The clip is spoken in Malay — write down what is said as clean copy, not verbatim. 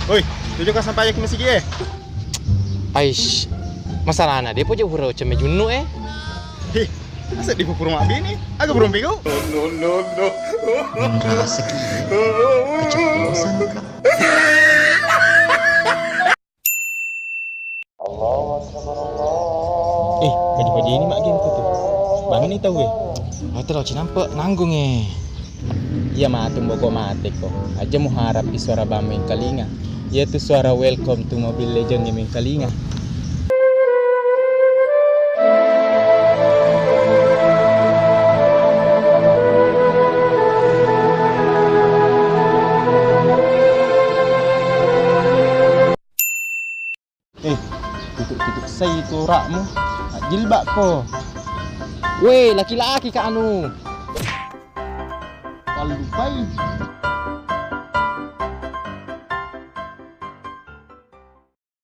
Oi, tunjukkan sampai ke masjid eh. Aish, masalah na dia pun je hurau macam junuk eh. Heh, asal di pupur mak bini? Agak berumpi kau. Asik. Keceplosan kak. Pagi-pagi ini mak game tu. Bang ni tahu eh. Terlalu cik nampak nanggung eh. Ya mak tu boko mati kok. Aja mau harap di suara bameng kalinga. Ya tu suara welcome to Mobile Legend yang kalinga. Tutup-tutup saya tu rakmu. Jilbab ko. Weh, laki-laki ka anu. Kalau lupai.